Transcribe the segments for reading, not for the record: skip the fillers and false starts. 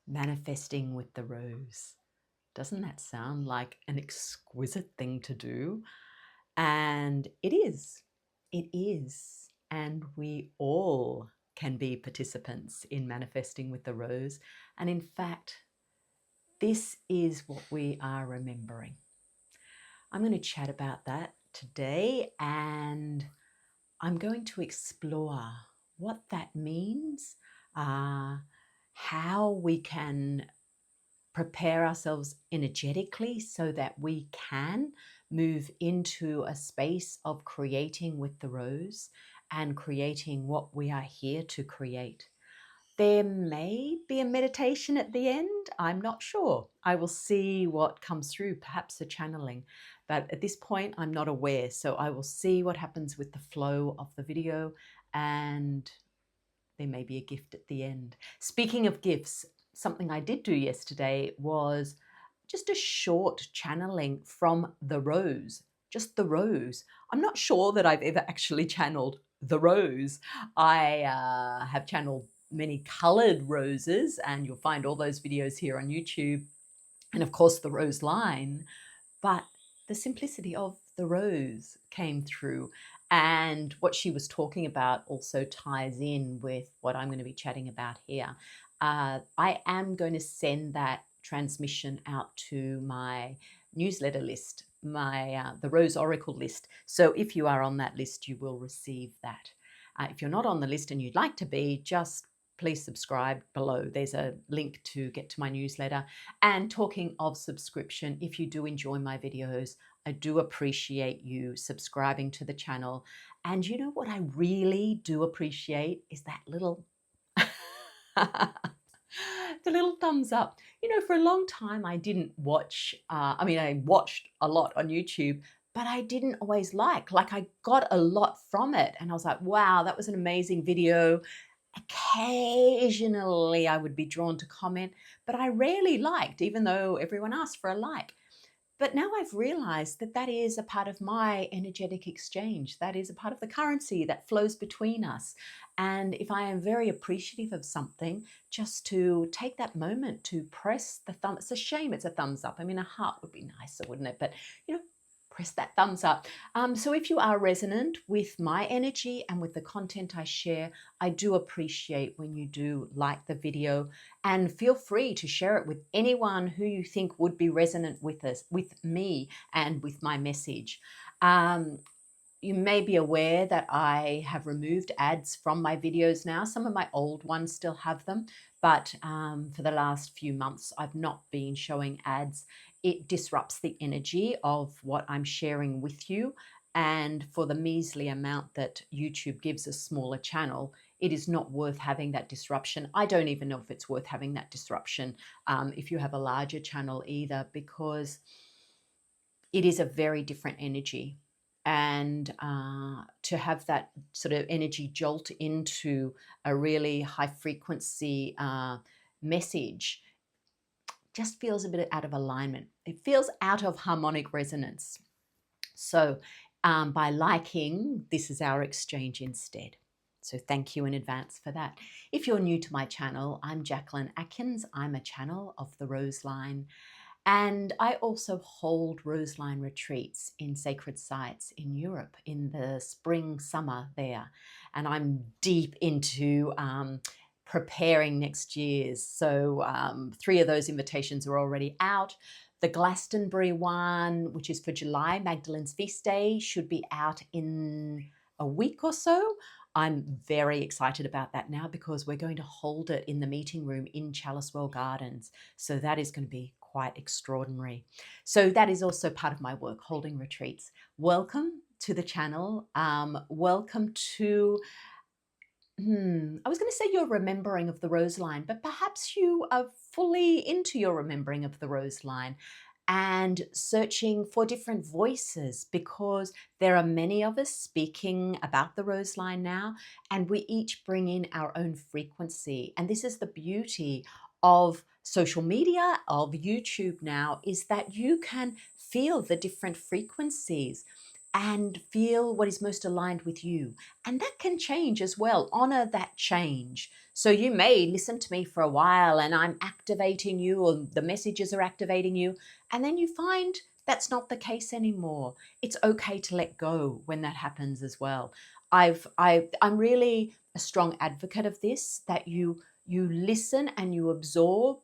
manifesting with the rose. Doesn't that sound like an exquisite thing to do? And it is. It is. And we all can be participants in manifesting with the rose. And in fact, this is what we are remembering. I'm going to chat about that today, and I'm going to explore what that means, how we can prepare ourselves energetically so that we can move into a space of creating with the rose and creating what we are here to create. There may be a meditation at the end. I'm not sure. I will see what comes through, perhaps a channeling. But at this point, I'm not aware. So I will see what happens with the flow of the video, and there may be a gift at the end. Speaking of gifts, something I did do yesterday was just a short channeling from the rose, just the rose. I'm not sure that I've ever actually channeled the rose. I have channeled many colored roses, and you'll find all those videos here on YouTube, and of course the rose line, but the simplicity of the rose came through. And what she was talking about also ties in with what I'm going to be chatting about here. I am going to send that transmission out to my newsletter list, the Rose Oracle list. So if you are on that list, you will receive that. If you're not on the list and you'd like to be, just please subscribe below. There's a link to get to my newsletter. And talking of subscription, if you do enjoy my videos, I do appreciate you subscribing to the channel. And you know what I really do appreciate is that little the little thumbs up. You know, for a long time I didn't watch, I watched a lot on YouTube, but I didn't always like I got a lot from it. And I was like, wow, that was an amazing video. Occasionally I would be drawn to comment, but I rarely liked, even though everyone asked for a like. But now I've realized that that is a part of my energetic exchange. That is a part of the currency that flows between us. And if I am very appreciative of something, just to take that moment to press the thumb. It's a shame it's a thumbs up. I mean, a heart would be nicer, wouldn't it? But, you know, press that thumbs up. So if you are resonant with my energy and with the content I share, I do appreciate when you do like the video, and feel free to share it with anyone who you think would be resonant with me and with my message. You may be aware that I have removed ads from my videos now. Some of my old ones still have them, but for the last few months, I've not been showing ads. It disrupts the energy of what I'm sharing with you. And for the measly amount that YouTube gives a smaller channel, it is not worth having that disruption. I don't even know if it's worth having that disruption if you have a larger channel either, because it is a very different energy. And to have that sort of energy jolt into a really high frequency message just feels a bit out of alignment. It feels out of harmonic resonance. So by liking, this is our exchange instead. So thank you in advance for that. If you're new to my channel, I'm Jacqueline Atkins. I'm a channel of the Rose Line. And I also hold Roseline retreats in sacred sites in Europe in the spring, summer there. And I'm deep into preparing next year's. So 3 of those invitations are already out. The Glastonbury one, which is for July, Magdalene's Feast Day, should be out in a week or so. I'm very excited about that now because we're going to hold it in the meeting room in Chalicewell Gardens. So that is going to be quite extraordinary. So that is also part of my work, holding retreats. Welcome to the channel. Welcome to, I was going to say your remembering of the Rose Line, but perhaps you are fully into your remembering of the Rose Line and searching for different voices, because there are many of us speaking about the Rose Line now, and we each bring in our own frequency. And this is the beauty of social media, of YouTube now, is that you can feel the different frequencies. and feel what is most aligned with you. And that can change as well. Honor that change. So you may listen to me for a while and I'm activating you, or the messages are activating you, and then you find that's not the case anymore. It's okay to let go when that happens as well. I'm really a strong advocate of this, that you listen and you absorb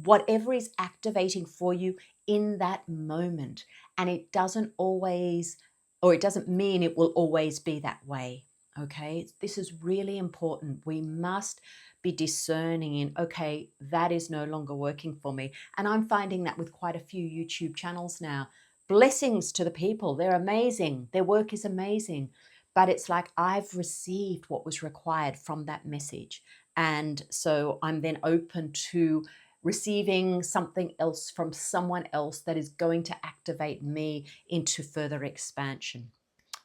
whatever is activating for you in that moment. And it doesn't always, or it doesn't mean it will always be that way. Okay, this is really important. We must be discerning in, okay, that is no longer working for me. And I'm finding that with quite a few YouTube channels now. Blessings to the people. They're amazing. Their work is amazing. But it's like I've received what was required from that message. And so I'm then open to receiving something else from someone else that is going to activate me into further expansion.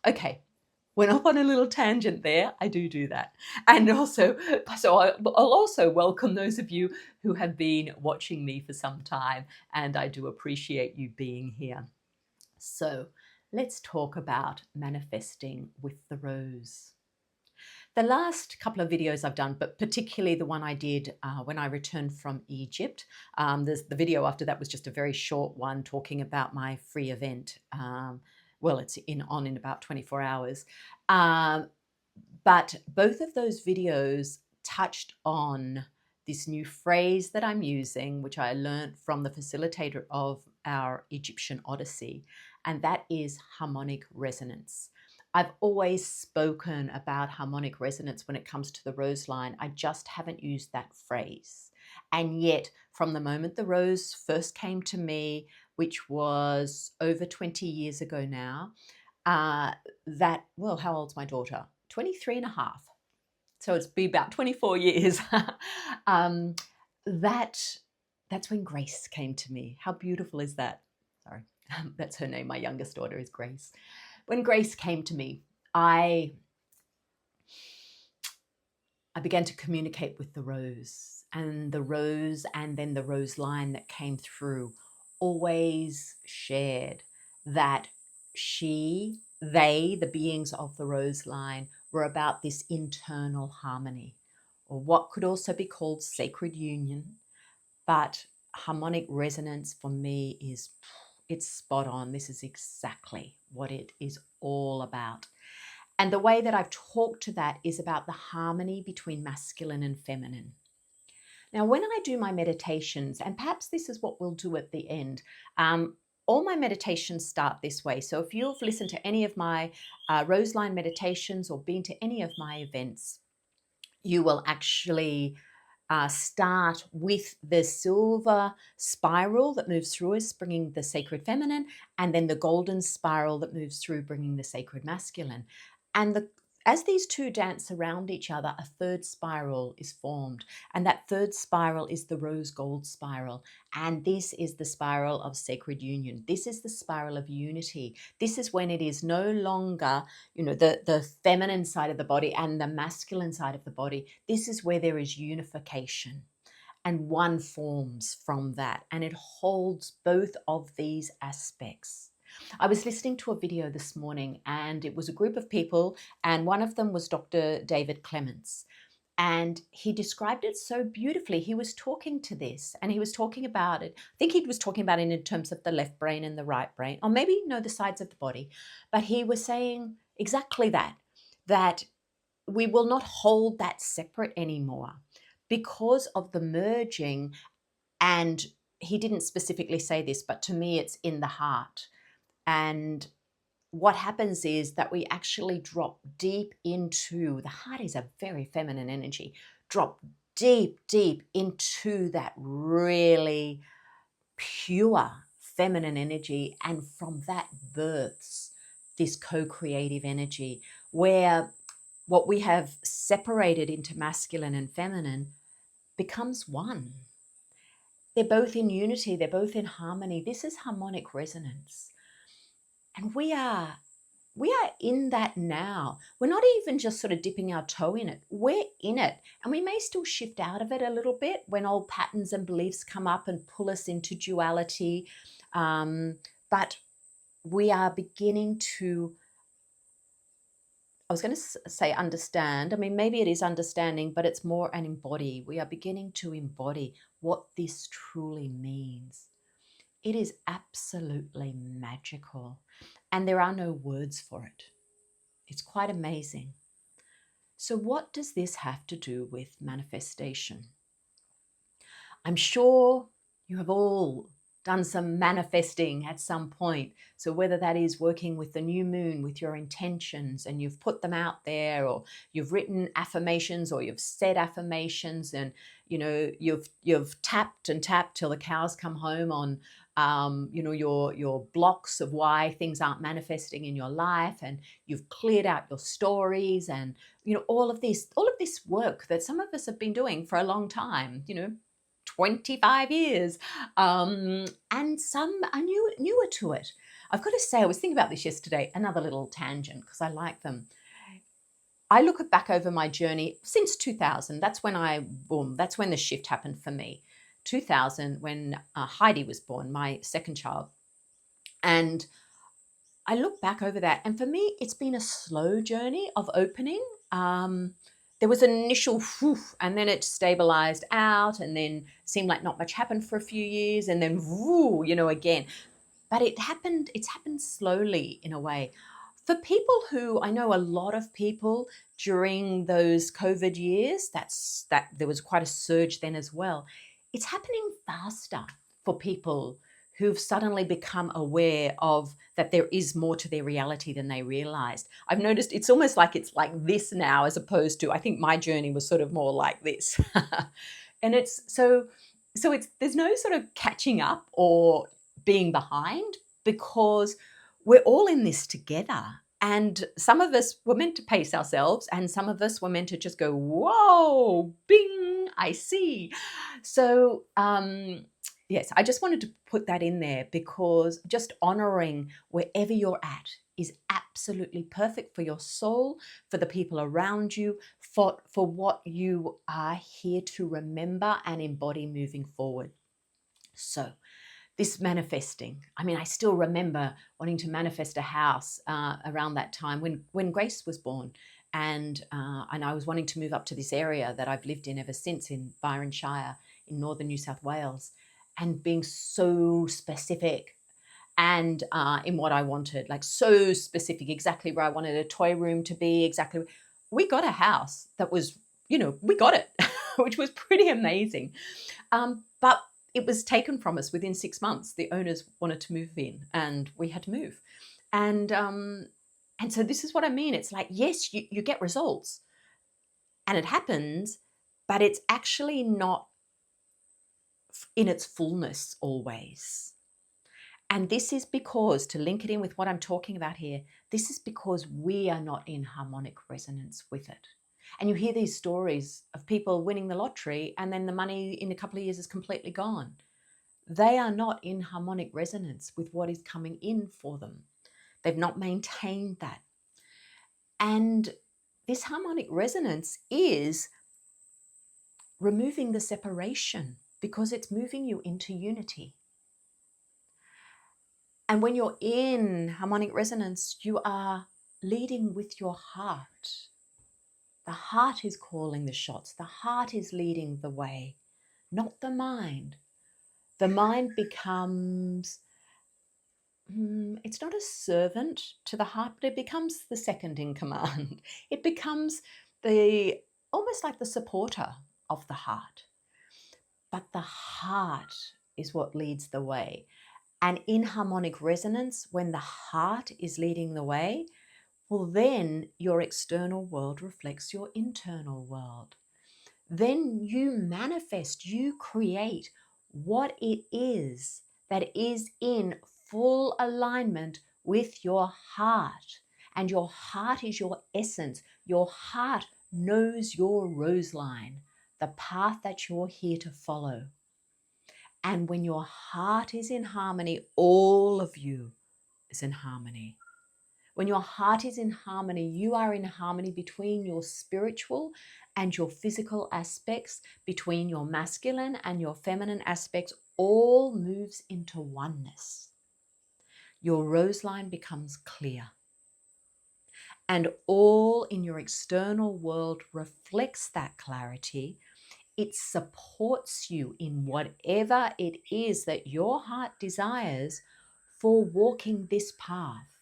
Okay, went off on a little tangent there. I do that. And also, so I'll also welcome those of you who have been watching me for some time, and I do appreciate you being here. So let's talk about manifesting with the rose. The last couple of videos I've done, but particularly the one I did when I returned from Egypt, the video after that was just a very short one talking about my free event. Well, it's on in about 24 hours. But both of those videos touched on this new phrase that I'm using, which I learned from the facilitator of our Egyptian Odyssey, and that is harmonic resonance. I've always spoken about harmonic resonance when it comes to the rose line. I just haven't used that phrase. And yet, from the moment the rose first came to me, which was over 20 years ago now, well, how old's my daughter? 23 and a half. So it's been about 24 years. That's when Grace came to me. How beautiful is that? Sorry, that's her name. My youngest daughter is Grace. When Grace came to me, I began to communicate with the rose, and then the rose line that came through always shared that the beings of the rose line were about this internal harmony, or what could also be called sacred union. But harmonic resonance for me it's spot on. This is exactly what it is all about. And the way that I've talked to that is about the harmony between masculine and feminine. Now, when I do my meditations, and perhaps this is what we'll do at the end, all my meditations start this way. So if you've listened to any of my Roseline meditations or been to any of my events, you will actually start with the silver spiral that moves through us, bringing the sacred feminine, and then the golden spiral that moves through, bringing the sacred masculine. And as these two dance around each other, a third spiral is formed. And that third spiral is the rose gold spiral. And this is the spiral of sacred union. This is the spiral of unity. This is when it is no longer, the feminine side of the body and the masculine side of the body. This is where there is unification. And one forms from that. And it holds both of these aspects. I was listening to a video this morning, and it was a group of people, and one of them was Dr. David Clements, and he described it so beautifully. He was talking to this, and he was talking about it. I think he was talking about it in terms of the left brain and the right brain, or maybe the sides of the body. But he was saying exactly that we will not hold that separate anymore because of the merging. And he didn't specifically say this, but to me, it's in the heart. And what happens is that we actually drop deep into, the heart is a very feminine energy, drop deep into that really pure feminine energy. And from that births this co-creative energy, where what we have separated into masculine and feminine becomes one. They're both in unity, they're both in harmony. This is harmonic resonance. And we are in that now. We're not even just sort of dipping our toe in it. We're in it. And we may still shift out of it a little bit when old patterns and beliefs come up and pull us into duality. But we are beginning to, I was going to say understand. I mean, maybe it is understanding, but it's more an embody. We are beginning to embody what this truly means. It is absolutely magical, and there are no words for it. It's quite amazing. So what does this have to do with manifestation? I'm sure you have all done some manifesting at some point. So whether that is working with the new moon, with your intentions, and you've put them out there, or you've written affirmations, or you've said affirmations, and you've tapped and tapped till the cows come home on your blocks of why things aren't manifesting in your life, and you've cleared out your stories, and all of this work that some of us have been doing for a long time, 25 years, and some are newer to it. I've got to say, I was thinking about this yesterday, another little tangent, because I like them. I look back over my journey since 2000. That's when that's when the shift happened for me. 2000, when Heidi was born, my second child. And I look back over that, and for me, it's been a slow journey of opening. There was an initial whoof, and then it stabilized out, and then seemed like not much happened for a few years, and then whoo, again. But it's happened slowly in a way. For people who, I know a lot of people during those COVID years, that there was quite a surge then as well. It's happening faster for people who've suddenly become aware of that there is more to their reality than they realized. I've noticed it's almost like it's like this now, as opposed to, I think my journey was sort of more like this. And it's so there's no sort of catching up or being behind, because we're all in this together. And some of us were meant to pace ourselves, and some of us were meant to just go, whoa, bing, I see. So, yes, I just wanted to put that in there, because just honoring wherever you're at is absolutely perfect for your soul, for the people around you, for what you are here to remember and embody moving forward. So this manifesting, I mean, I still remember wanting to manifest a house around that time when Grace was born. And I was wanting to move up to this area that I've lived in ever since, in Byron Shire in northern New South Wales, and being so specific and in what I wanted, like so specific, exactly where I wanted a toy room to be, exactly. We got a house that was, we got it, which was pretty amazing. But it was taken from us within 6 months. The owners wanted to move in, and we had to move. And so this is what I mean. It's like, yes, you get results and it happens, but it's actually not in its fullness always. And this is because, to link it in with what I'm talking about here, this is because we are not in harmonic resonance with it. And you hear these stories of people winning the lottery, and then the money in a couple of years is completely gone. They are not in harmonic resonance with what is coming in for them. They've not maintained that. And this harmonic resonance is removing the separation, because it's moving you into unity. And when you're in harmonic resonance, you are leading with your heart. The heart is calling the shots. The heart is leading the way, not the mind. The mind becomes, it's not a servant to the heart, but it becomes the second in command. It becomes almost like the supporter of the heart. But the heart is what leads the way. And in harmonic resonance, when the heart is leading the way, well, then your external world reflects your internal world. Then you manifest, you create what it is that is in full alignment with your heart. And your heart is your essence. Your heart knows your rose line, the path that you're here to follow. And when your heart is in harmony, all of you is in harmony. When your heart is in harmony, you are in harmony between your spiritual and your physical aspects, between your masculine and your feminine aspects, all moves into oneness. your rose line becomes clear. And all in your external world reflects that clarity. It supports you in whatever it is that your heart desires for walking this path.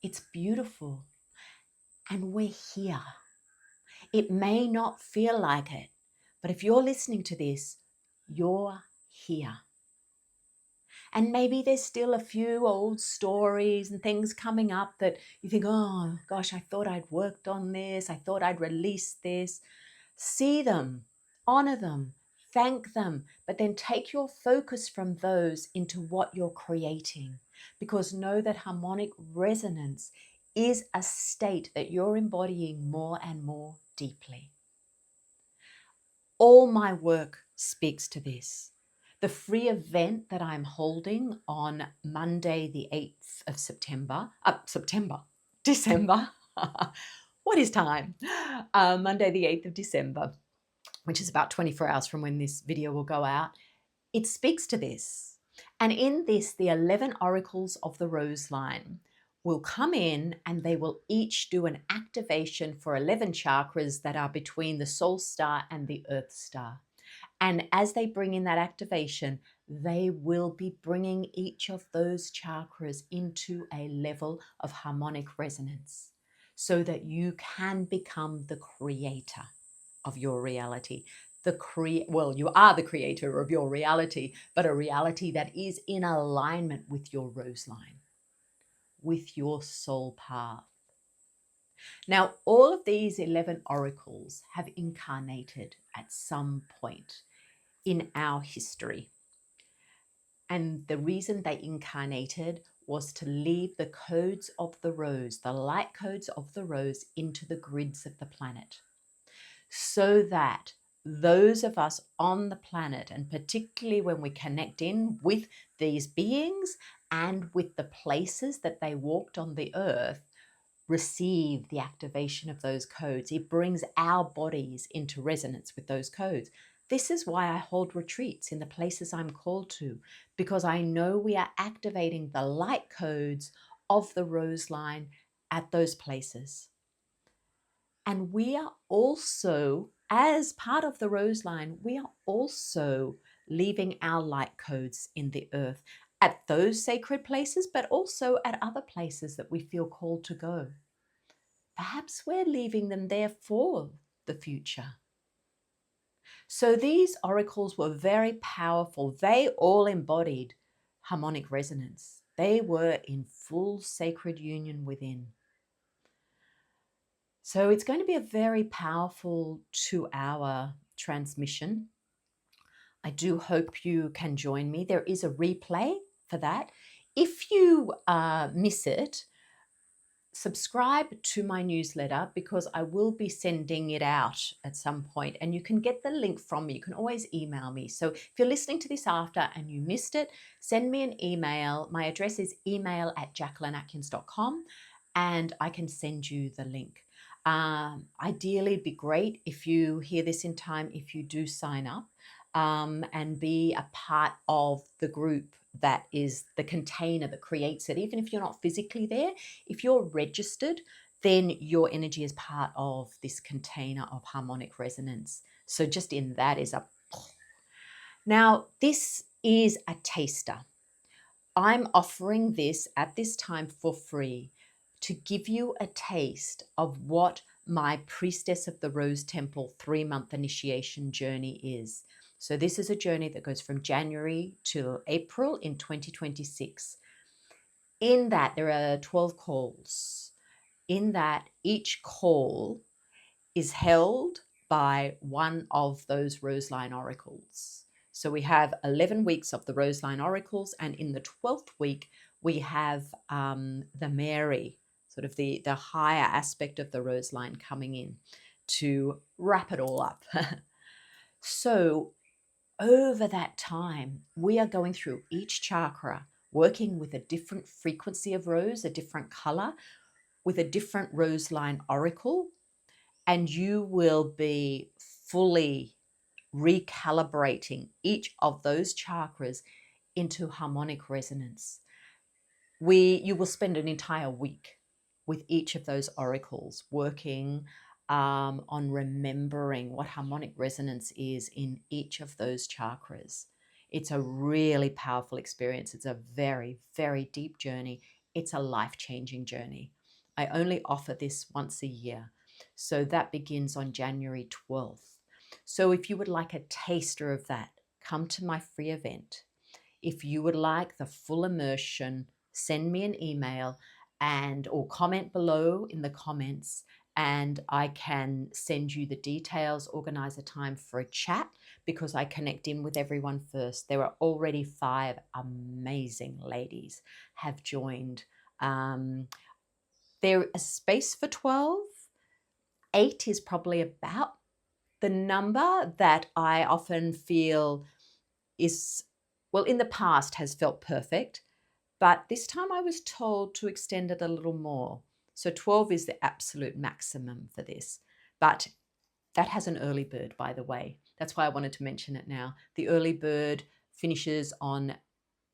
It's beautiful. And we're here. It may not feel like it, but if you're listening to this, you're here. And maybe there's still a few old stories and things coming up that you think, oh gosh, I thought I'd worked on this. I thought I'd released this. See them, honor them, thank them, but then take your focus from those into what you're creating. Because know that harmonic resonance is a state that you're embodying more and more deeply. All my work speaks to this. The free event that I'm holding on Monday, the 8th of December. What is time? Monday, the 8th of December, which is about 24 hours from when this video will go out. It speaks to this. And in this, the 11 oracles of the rose line will come in and they will each do an activation for 11 chakras that are between the soul star and the earth star. And as they bring in that activation, they will be bringing each of those chakras into a level of harmonic resonance so that you can become the creator of your reality. You are the creator of your reality, but a reality that is in alignment with your rose line, with your soul path. Now, all of these 11 oracles have incarnated at some point in our history. And the reason they incarnated was to leave the codes of the rose, the light codes of the rose, into the grids of the planet, so that those of us on the planet, and particularly when we connect in with these beings and with the places that they walked on the earth, receive the activation of those codes. It brings our bodies into resonance with those codes. This is why I hold retreats in the places I'm called to, because I know we are activating the light codes of the rose line at those places. And we are also, as part of the rose line, we are also leaving our light codes in the earth at those sacred places, but also at other places that we feel called to go. Perhaps we're leaving them there for the future. So these oracles were very powerful. They all embodied harmonic resonance. They were in full sacred union within. So it's going to be a very powerful 2-hour transmission. I do hope you can join me. There is a replay for that. If you miss it, subscribe to my newsletter, because I will be sending it out at some point, and you can get the link from me. You can always email me. So if you're listening to this after and you missed it, send me an email. My address is email@jacquelineatkins.com, and I can send you the link. Ideally, it'd be great if you hear this in time, if you do sign up and be a part of the group that is the container that creates it. Even if you're not physically there, if you're registered, then your energy is part of this container of harmonic resonance. So just in that is a... Now, this is a taster. I'm offering this at this time for free to give you a taste of what my Priestess of the Rose Temple 3-month initiation journey is. So this is a journey that goes from January to April in 2026. In that, there are 12 calls. In that, each call is held by one of those Roseline oracles. So we have 11 weeks of the Roseline oracles, and in the 12th week, we have the Mary, sort of the higher aspect of the Roseline coming in to wrap it all up. So over that time, we are going through each chakra, working with a different frequency of rose, a different color, with a different Roseline oracle, and you will be fully recalibrating each of those chakras into harmonic resonance. You will spend an entire week with each of those oracles working on remembering what harmonic resonance is in each of those chakras. It's a really powerful experience. It's a very, very deep journey. It's a life-changing journey. I only offer this once a year. So that begins on January 12th. So if you would like a taster of that, come to my free event. If you would like the full immersion, send me an email or comment below in the comments, and I can send you the details, organize a time for a chat, because I connect in with everyone first. There are already 5 amazing ladies have joined. There is space for 12. 8 is probably about the number that I often feel is, well, in the past has felt perfect, but this time I was told to extend it a little more. So 12 is the absolute maximum for this, but that has an early bird, by the way. That's why I wanted to mention it now. The early bird finishes on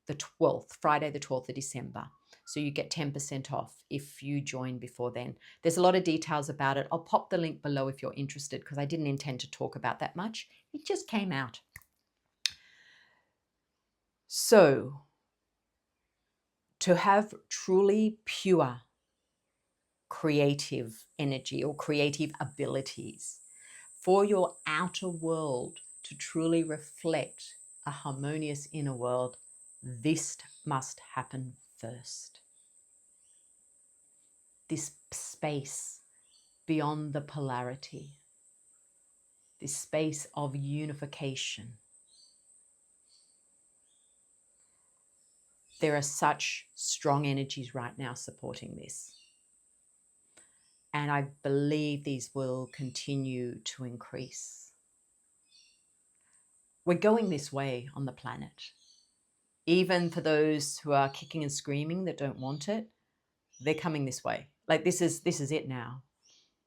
the 12th, Friday, the 12th of December. So you get 10% off if you join before then. There's a lot of details about it. I'll pop the link below if you're interested, because I didn't intend to talk about that much. It just came out. So to have truly pure creative energy or creative abilities, for your outer world to truly reflect a harmonious inner world, this must happen first. This space beyond the polarity, this space of unification. There are such strong energies right now supporting this. And I believe these will continue to increase. We're going this way on the planet. Even for those who are kicking and screaming that don't want it, they're coming this way. Like this is it now.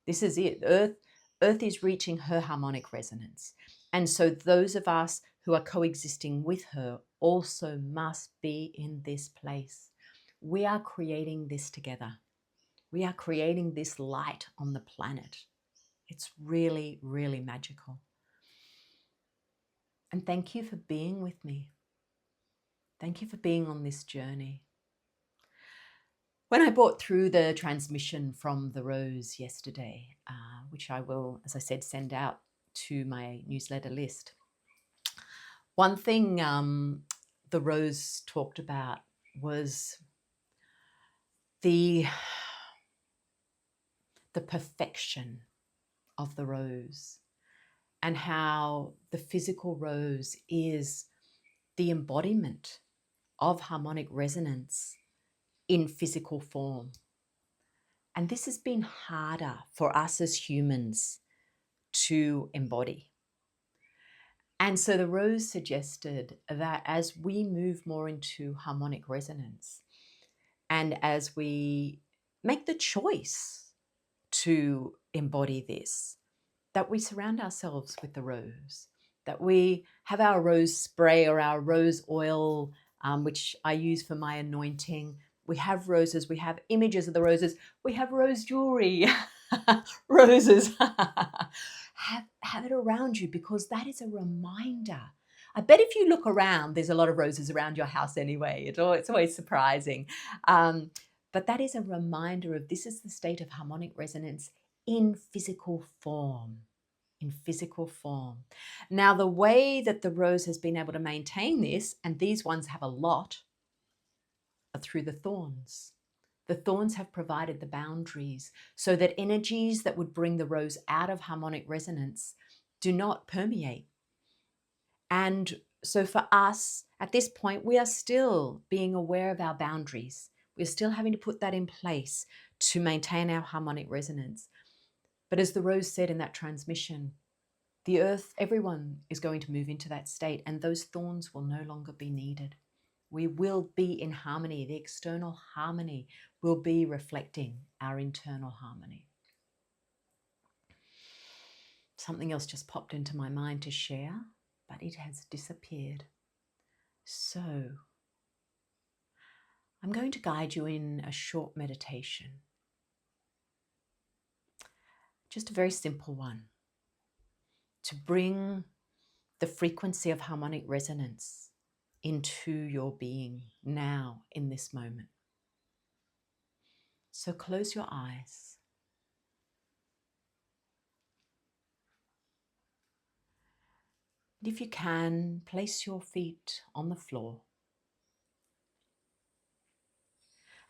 This is it. Earth is reaching her harmonic resonance. And so those of us who are coexisting with her also must be in this place. We are creating this together. We are creating this light on the planet. It's really, really magical. And thank you for being with me. Thank you for being on this journey. When I brought through the transmission from the rose yesterday, which I will, as I said, send out to my newsletter list, one thing the rose talked about was the perfection of the rose, and how the physical rose is the embodiment of harmonic resonance in physical form. And this has been harder for us as humans to embody. And so the rose suggested that as we move more into harmonic resonance, and as we make the choice to embody this, that we surround ourselves with the rose, that we have our rose spray or our rose oil, which I use for my anointing. We have roses, we have images of the roses, we have rose jewelry, roses. have it around you, because that is a reminder. I bet if you look around, there's a lot of roses around your house anyway. It's always surprising. But that is a reminder of this is the state of harmonic resonance in physical form. In physical form. Now, the way that the rose has been able to maintain this, and these ones have a lot, are through the thorns. The thorns have provided the boundaries so that energies that would bring the rose out of harmonic resonance do not permeate. And so for us, at this point, we are still being aware of our boundaries. We're still having to put that in place to maintain our harmonic resonance. But as the rose said in that transmission, the earth, everyone is going to move into that state, and those thorns will no longer be needed. We will be in harmony. The external harmony will be reflecting our internal harmony. Something else just popped into my mind to share, but it has disappeared. So I'm going to guide you in a short meditation, just a very simple one, to bring the frequency of harmonic resonance into your being now in this moment. So close your eyes. And if you can, place your feet on the floor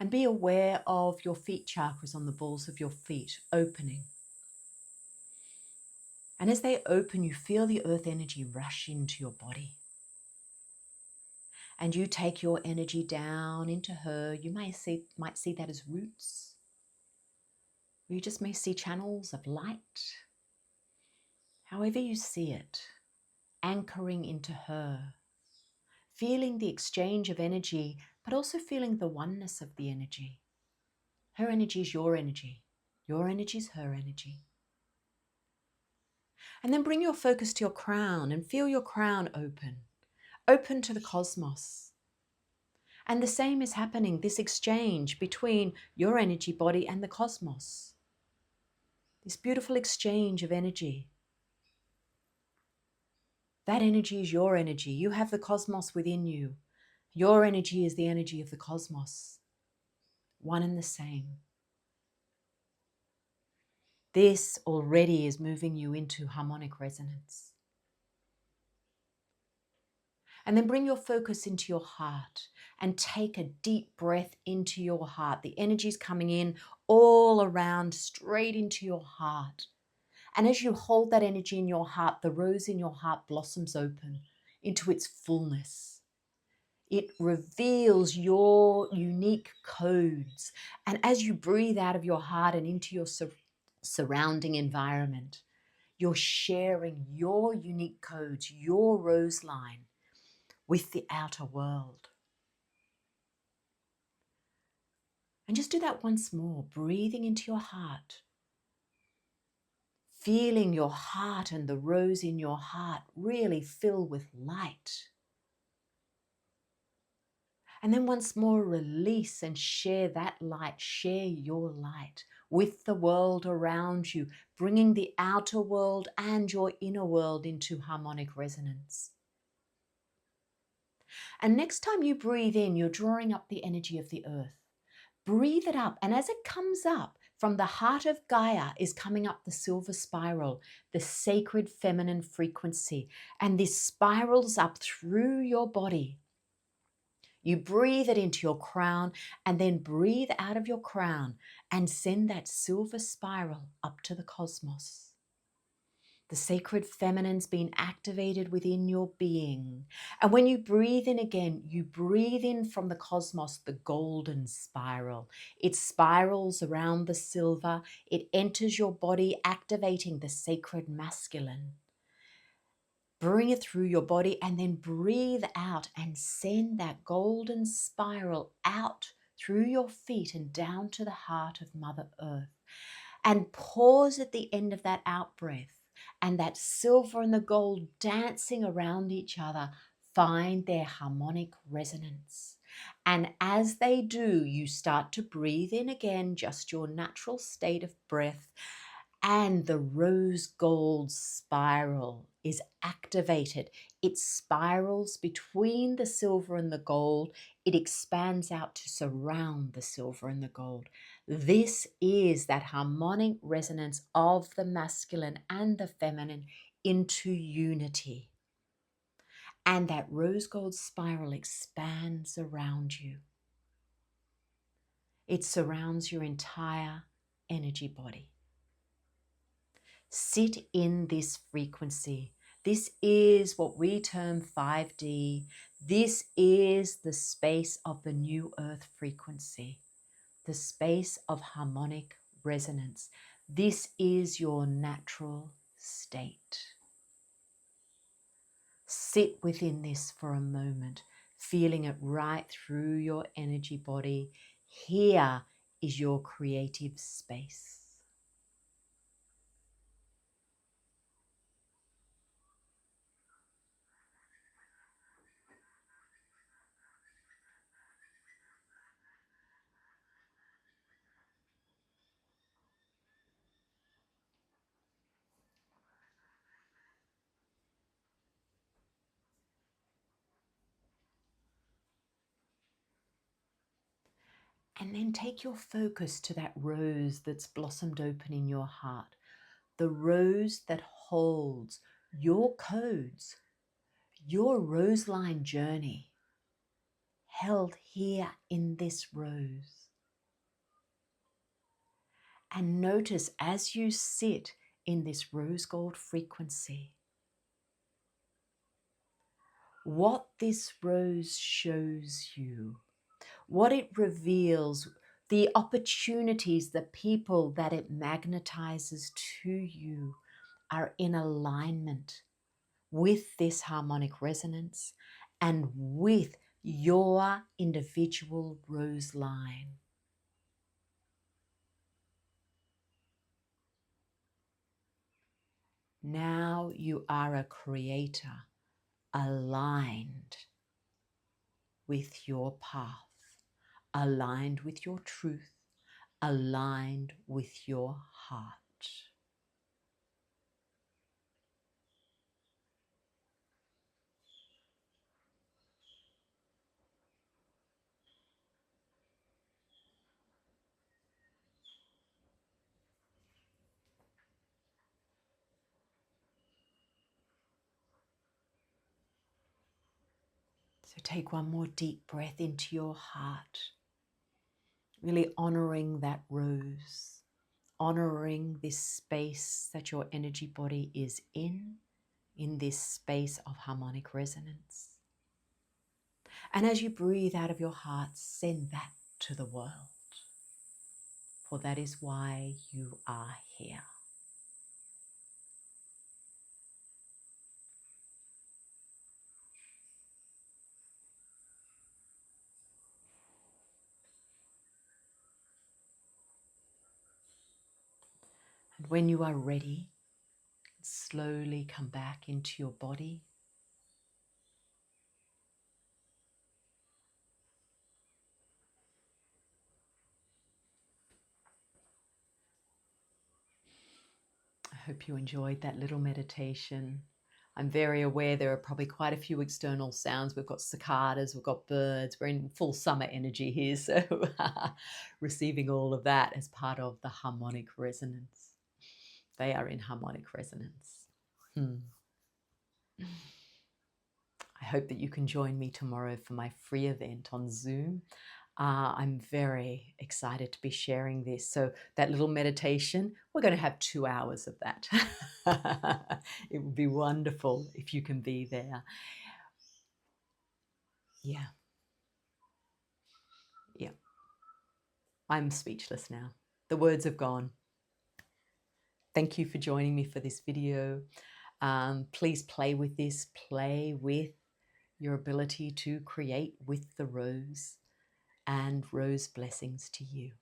and be aware of your feet chakras on the balls of your feet opening. And as they open, you feel the earth energy rush into your body. And you take your energy down into her. You might see that as roots. Or you just may see channels of light. However you see it, anchoring into her, feeling the exchange of energy, but also feeling the oneness of the energy. Her energy is your energy. Your energy is her energy. And then bring your focus to your crown and feel your crown open to the cosmos. And the same is happening, this exchange between your energy body and the cosmos. This beautiful exchange of energy. That energy is your energy. You have the cosmos within you. Your energy is the energy of the cosmos. One and the same. This already is moving you into harmonic resonance. And then bring your focus into your heart and take a deep breath into your heart. The energy is coming in all around, straight into your heart. And as you hold that energy in your heart, the rose in your heart blossoms open into its fullness. It reveals your unique codes. And as you breathe out of your heart and into your surrounding environment, you're sharing your unique codes, your rose line with the outer world. And just do that once more, breathing into your heart, feeling your heart and the rose in your heart really fill with light. And then once more, release and share that light, share your light with the world around you, bringing the outer world and your inner world into harmonic resonance. And next time you breathe in, you're drawing up the energy of the earth. Breathe it up, and as it comes up from the heart of Gaia is coming up the silver spiral, the sacred feminine frequency, and this spirals up through your body. You breathe it into your crown and then breathe out of your crown and send that silver spiral up to the cosmos. The sacred feminine's been activated within your being. And when you breathe in again, you breathe in from the cosmos the golden spiral. It spirals around the silver. It enters your body, activating the sacred masculine. Bring it through your body and then breathe out and send that golden spiral out through your feet and down to the heart of Mother Earth. And pause at the end of that out breath. And that silver and the gold dancing around each other find their harmonic resonance. And as they do, you start to breathe in again, just your natural state of breath. And the rose gold spiral is activated. It spirals between the silver and the gold. It expands out to surround the silver and the gold. This is that harmonic resonance of the masculine and the feminine into unity. And that rose gold spiral expands around you. It surrounds your entire energy body. Sit in this frequency. This is what we term 5D. This is the space of the new earth frequency, the space of harmonic resonance. This is your natural state. Sit within this for a moment, feeling it right through your energy body. Here is your creative space. And then take your focus to that rose that's blossomed open in your heart, the rose that holds your codes, your roseline journey, held here in this rose. And notice as you sit in this rose gold frequency, what this rose shows you, what it reveals, the opportunities, the people that it magnetizes to you are in alignment with this harmonic resonance and with your individual rose line. Now you are a creator aligned with your path, aligned with your truth, aligned with your heart. So take one more deep breath into your heart, really honoring that rose, honoring this space that your energy body is in this space of harmonic resonance. And as you breathe out of your heart, send that to the world, for that is why you are here. And when you are ready, slowly come back into your body. I hope you enjoyed that little meditation. I'm very aware there are probably quite a few external sounds. We've got cicadas, we've got birds. We're in full summer energy here, so receiving all of that as part of the harmonic resonance. They are in harmonic resonance. I hope that you can join me tomorrow for my free event on Zoom. I'm very excited to be sharing this. So that little meditation, we're going to have 2 hours of that. It would be wonderful if you can be there. Yeah. Yeah. I'm speechless now. The words have gone. Thank you for joining me for this video. Please play with this. Play with your ability to create with the rose, and rose blessings to you.